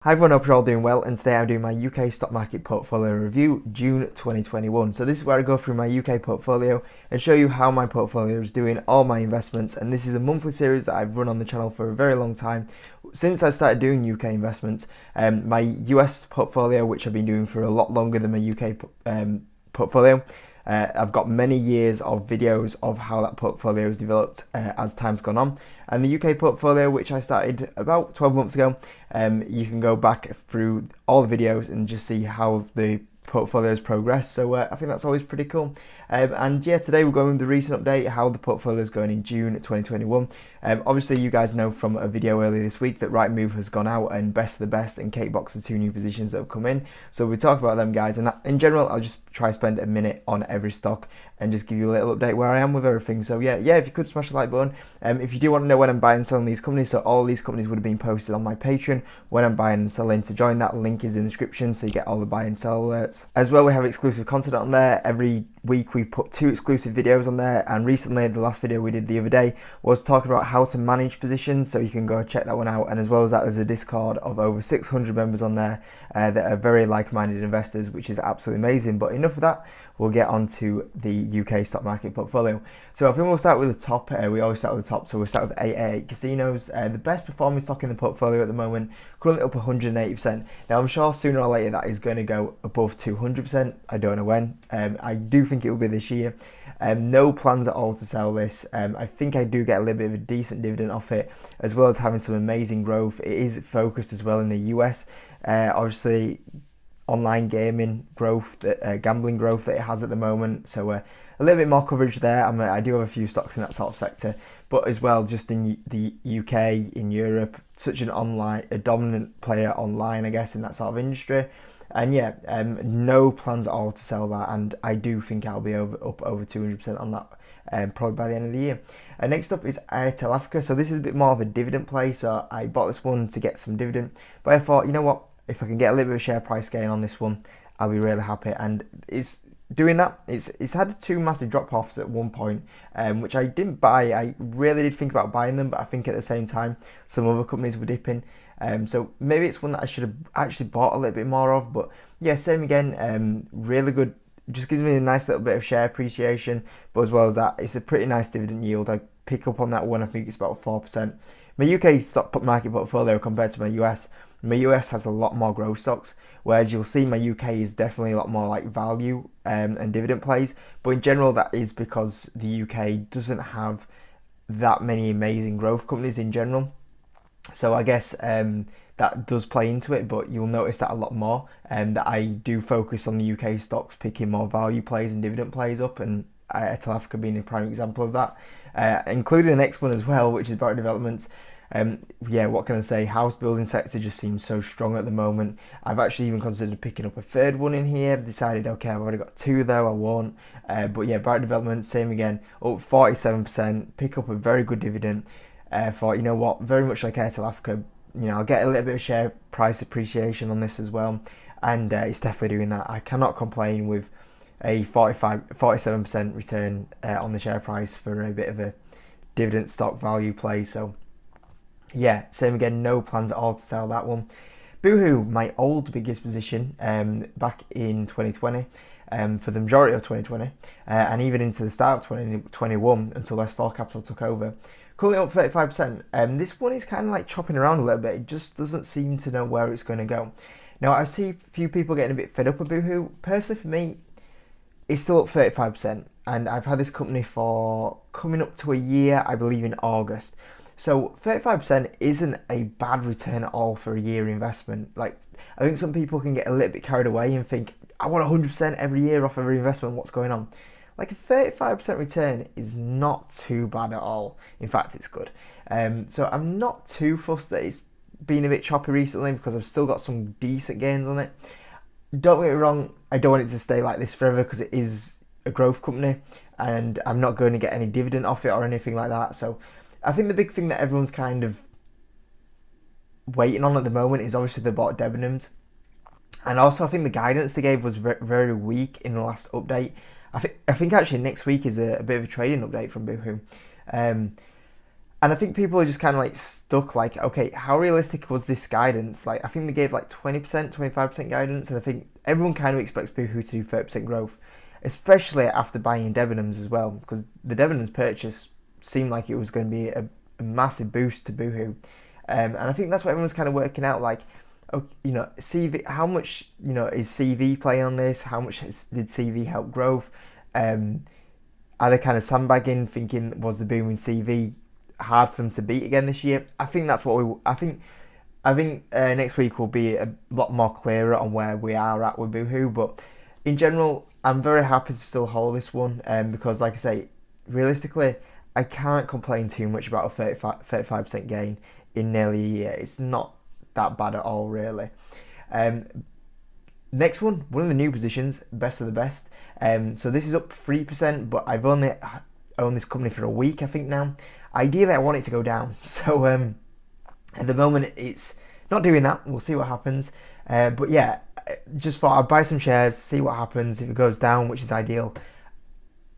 Hi everyone, hope you're all doing well, and today I'm doing my UK stock market portfolio review, June 2021. So this is where I go through my UK portfolio and show you how my portfolio is doing, all my investments, and this is a monthly series that I've run on the channel for a very long time. Since I started doing UK investments, my US portfolio, which I've been doing for a lot longer than my UK portfolio, I've got many years of videos of how that portfolio has developed as time's gone on. And the UK portfolio, which I started about 12 months ago, you can go back through all the videos and just see how the portfolio's progressed. So I think that's always pretty cool. And yeah, today we're going with the recent update, how the portfolio is going in June 2021. Obviously, you guys know from a video earlier this week that Rightmove has gone out and Best of the Best and Catebox are two new positions that have come in. So we talk about them, guys. And in general, I'll just try to spend a minute on every stock and just give you a little update where I am with everything. So yeah, if you could smash the like button. If you do want to know when I'm buying and selling these companies, so all these companies would have been posted on my Patreon when I'm buying and selling. To join that, link is in the description, so you get all the buy and sell alerts. As well, we have exclusive content on there. Every week we put 2 exclusive videos on there, and recently the last video we did the other day was talking about how to manage positions, so you can go check that one out. And as well as that, there's a Discord of over 600 members on there that are very like-minded investors, which is absolutely amazing. But enough of that, we'll get on to the UK stock market portfolio. So I think we'll start with the top. We always start with the top, so we'll start with 888 Casinos, the best performing stock in the portfolio at the moment, currently up 180%. Now I'm sure sooner or later that is going to go above 200%. I don't know when. I do think it will be this year. No plans at all to sell this. I think I do get a little bit of a decent dividend off it, as well as having some amazing growth. It is focused as well in the US. Obviously, online gaming growth, gambling growth that it has at the moment. So a little bit more coverage there. I do have a few stocks in that sort of sector, but as well just in the UK, in Europe, such a dominant player online, I guess, in that sort of industry. And yeah, no plans at all to sell that, and I do think I'll be up over 200% on that probably by the end of the year. Next up is Airtel Africa. So this is a bit more of a dividend play, so I bought this one to get some dividend, but I thought, you know what, if I can get a little bit of share price gain on this one, I'll be really happy. And it's doing that. It's had 2 massive drop-offs at one point, which I didn't buy. I really did think about buying them, but I think at the same time, some other companies were dipping. So maybe it's one that I should have actually bought a little bit more of. But yeah, same again, really good. Just gives me a nice little bit of share appreciation. But as well as that, it's a pretty nice dividend yield. I pick up on that one. I think it's about 4%. My UK stock market portfolio compared to my US has a lot more growth stocks, whereas you'll see my UK is definitely a lot more like value and dividend plays. But in general, that is because the UK doesn't have that many amazing growth companies in general. So I guess that does play into it, but you'll notice that a lot more, that I do focus on the UK stocks, picking more value plays and dividend plays up, and Airtel Africa being a prime example of that, including the next one as well, which is Barratt Developments. Yeah, what can I say? House building sector just seems so strong at the moment. I've actually even considered picking up a third one in here. Decided, okay, I've already got 2 though, I won't. But yeah, Barratt Development, same again, up 47%. Pick up a very good dividend. For, you know what, very much like Airtel Africa, you know, I'll get a little bit of share price appreciation on this as well, and it's definitely doing that. I cannot complain with a 47% return on the share price for a bit of a dividend stock value play. So yeah, same again, no plans at all to sell that one. Boohoo, my old biggest position back in 2020, for the majority of 2020, and even into the start of 2021 until S4 Capital took over. Currently up 35%. This one is kind of like chopping around a little bit. It just doesn't seem to know where it's going to go. Now, I see a few people getting a bit fed up with Boohoo. Personally, for me, it's still up 35%. And I've had this company for coming up to a year, I believe in August. So 35% isn't a bad return at all for a year investment. Like, I think some people can get a little bit carried away and think, I want 100% every year off every investment, what's going on? Like, a 35% return is not too bad at all. In fact, it's good. So I'm not too fussed that it's been a bit choppy recently, because I've still got some decent gains on it. Don't get me wrong, I don't want it to stay like this forever, because it is a growth company and I'm not going to get any dividend off it or anything like that. So I think the big thing that everyone's kind of waiting on at the moment is obviously they bought Debenhams. And also I think the guidance they gave was very weak in the last update. I think actually next week is a bit of a trading update from Boohoo. And And I think people are just kind of like stuck, like, okay, how realistic was this guidance? Like, I think they gave like 20%, 25% guidance, and I think everyone kind of expects Boohoo to do 30% growth, especially after buying Debenhams as well, because the Debenhams purchase seemed like it was going to be a massive boost to Boohoo. And I think that's what everyone's kind of working out, like, CV, how much, is CV playing on this? How much did CV help growth? Are they kind of sandbagging, thinking, was the boom in CV hard for them to beat again this year? I think that's what I think next week will be a lot more clearer on where we are at with Boohoo. But in general, I'm very happy to still hold this one, because, like I say, realistically, I can't complain too much about a 35% gain in nearly a year. It's not that bad at all, really. Next one of the new positions, best of the best. So this is up 3%, but I've only owned this company for a week, I think now. Ideally, I want it to go down. So at the moment, it's not doing that. We'll see what happens. But yeah, just thought I'd buy some shares, see what happens. If it goes down, which is ideal,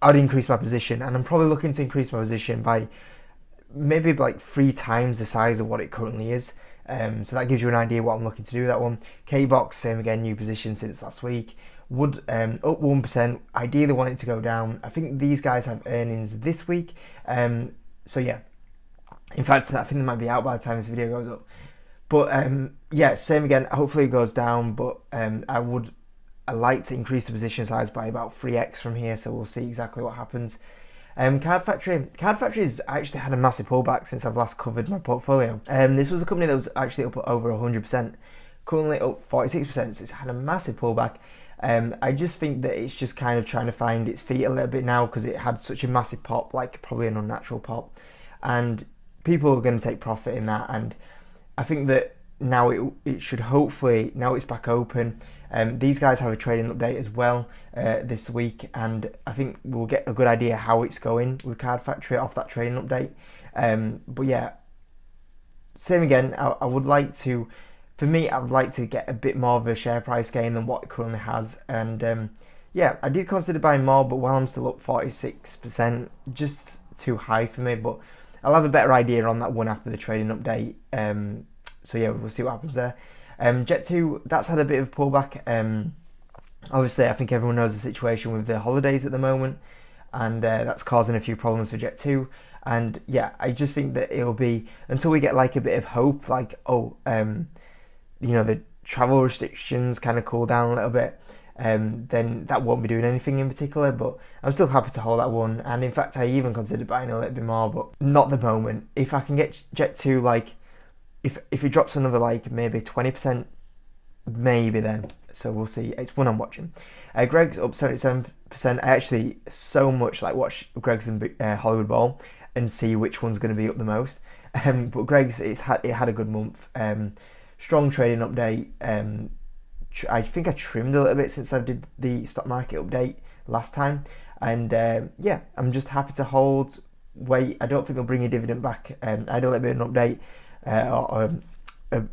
I'd increase my position. And I'm probably looking to increase my position by maybe like 3 times the size of what it currently is. So that gives you an idea what I'm looking to do with that one. K-Box, same again, new position since last week. Would up 1%. Ideally want it to go down. I think these guys have earnings this week. So yeah. In fact, I think they might be out by the time this video goes up. But yeah, same again. Hopefully it goes down. But I like to increase the position size by about 3x from here. So we'll see exactly what happens. Card Factory has actually had a massive pullback since I've last covered my portfolio. This was a company that was actually up over 100%, currently up 46%, so it's had a massive pullback. I just think that it's just kind of trying to find its feet a little bit now because it had such a massive pop, like probably an unnatural pop, and people are going to take profit in that. And I think that now it should hopefully, now it's back open. These guys have a trading update as well this week, and I think we'll get a good idea how it's going with Card Factory off that trading update. But yeah, same again, I would like to, for me, I would like to get a bit more of a share price gain than what it currently has. And yeah, I did consider buying more, but while I'm still up 46%, just too high for me. But I'll have a better idea on that one after the trading update. So yeah, we'll see what happens there. Jet2, that's had a bit of a pullback. Obviously, I think everyone knows the situation with the holidays at the moment, and that's causing a few problems for Jet2. And yeah, I just think that it'll be until we get like a bit of hope, like the travel restrictions kind of cool down a little bit, then that won't be doing anything in particular. But I'm still happy to hold that one, and in fact, I even considered buying a little bit more, but not the moment. If I can get Jet2 like. If it drops another like maybe 20%, maybe then. So we'll see. It's one I'm watching. Greg's up 77%. I actually so much like watch Greg's and Hollywood Bowl and see which one's going to be up the most. But Greg's it had a good month. Strong trading update. I think I trimmed a little bit since I did the stock market update last time. And yeah, I'm just happy to hold. Wait, I don't think they'll bring a dividend back. I had a little bit of an update. Or a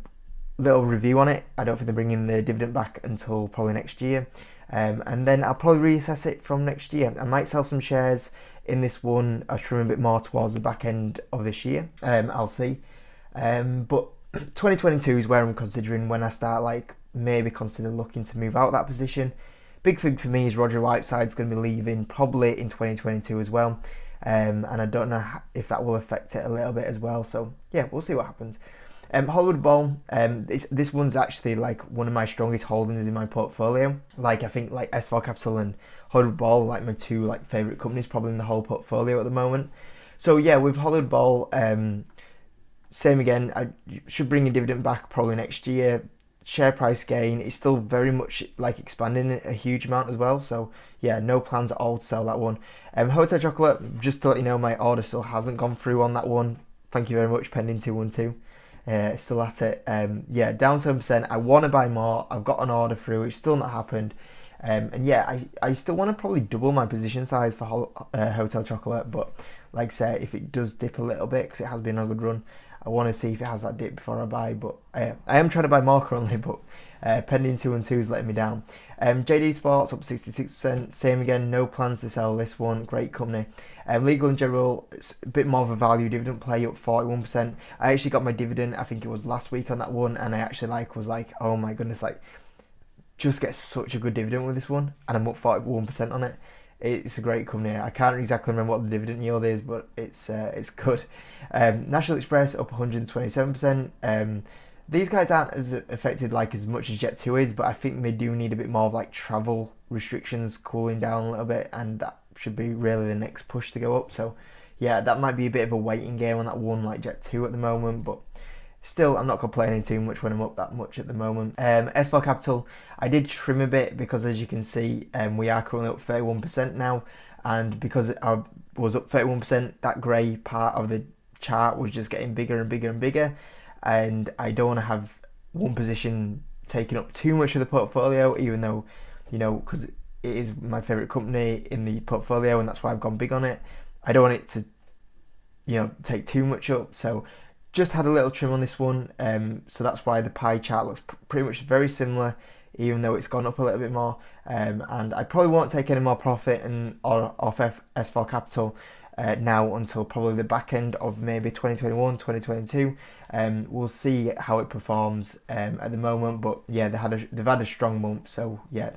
little review on it. I don't think they're bringing the dividend back until probably next year, and then I'll probably reassess it from next year. I might sell some shares in this one. I'll trim a bit more towards the back end of this year. I'll see, but 2022 is where I'm considering when I start like maybe consider looking to move out of that position. Big thing for me is Roger Whiteside's going to be leaving probably in 2022 as well. And I don't know if that will affect it a little bit as well. So yeah, we'll see what happens. Hollywood Bowl, this one's actually like one of my strongest holdings in my portfolio. Like I think like S4 Capital and Hollywood Bowl, like my two like favorite companies probably in the whole portfolio at the moment. So yeah, with Hollywood Bowl, same again. I should bring a dividend back probably next year. Share price gain is still very much like expanding a huge amount as well. So yeah, no plans at all to sell that one. Hotel Chocolate, just to let you know, my order still hasn't gone through on that one. Thank you very much, pending 212. Still at it. Yeah, down 7%. I want to buy more. I've got an order through. It's still not happened. And yeah, I still want to probably double my position size for Hotel Chocolate. But like I say, if it does dip a little bit, because it has been a good run, I want to see if it has that dip before I buy, but I am trying to buy more currently, but pending 2 and 2 is letting me down. JD Sports up 66%, same again, no plans to sell this one, great company. Legal and General, it's a bit more of a value dividend play, up 41%. I actually got my dividend, I think it was last week on that one, and I actually was like, oh my goodness, just get such a good dividend with this one, and I'm up 41% on it. It's a great company. I can't exactly remember what the dividend yield is, but it's good. National Express up 127%. These guys aren't as affected as much as Jet2 is, but I think they do need a bit more of travel restrictions cooling down a little bit, and that should be really the next push to go up. So yeah, that might be a bit of a waiting game on that one like Jet2 at the moment, but still, I'm not complaining too much when I'm up that much at the moment. S4 Capital, I did trim a bit because, as you can see, we are currently up 31% now. And because I was up 31%, that grey part of the chart was just getting bigger and bigger and bigger. And I don't want to have one position taking up too much of the portfolio, even though, because it is my favourite company in the portfolio and that's why I've gone big on it. I don't want it to, take too much up. So just had a little trim on this one, so that's why the pie chart looks pretty much very similar, even though it's gone up a little bit more. And I probably won't take any more profit off S4 Capital now until probably the back end of maybe 2021, 2022. We'll see how it performs at the moment, but yeah, they've had a strong month, so yeah,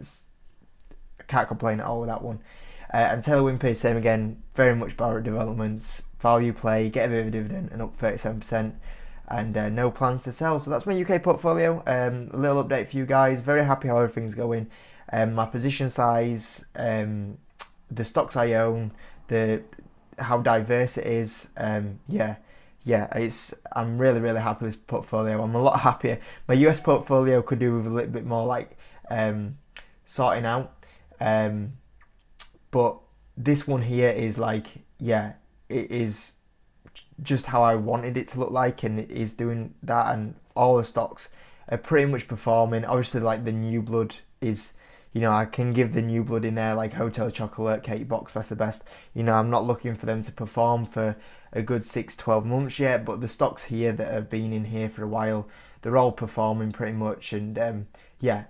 I can't complain at all with that one. And Taylor Wimpey, same again, very much Barrett Developments, value play, get a bit of a dividend, and up 37%, and no plans to sell. So that's my UK portfolio. A little update for you guys. Very happy how everything's going. My position size, the stocks I own, how diverse it is. I'm really happy with this portfolio. I'm a lot happier. My US portfolio could do with a little bit more sorting out. But this one here is it is just how I wanted it to look like, and it is doing that, and all the stocks are pretty much performing. Obviously, the new blood is, I can give the new blood in there, Hotel Chocolate, Cake Box, Best of Best. I'm not looking for them to perform for a good 6-12 months yet, but the stocks here that have been in here for a while, they're all performing pretty much, and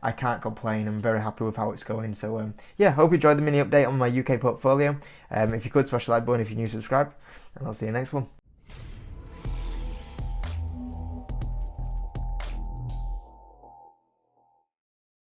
I can't complain. I'm very happy with how it's going. So hope you enjoyed the mini update on my UK portfolio. If you could, smash the like button if you're new, subscribe, and I'll see you next one.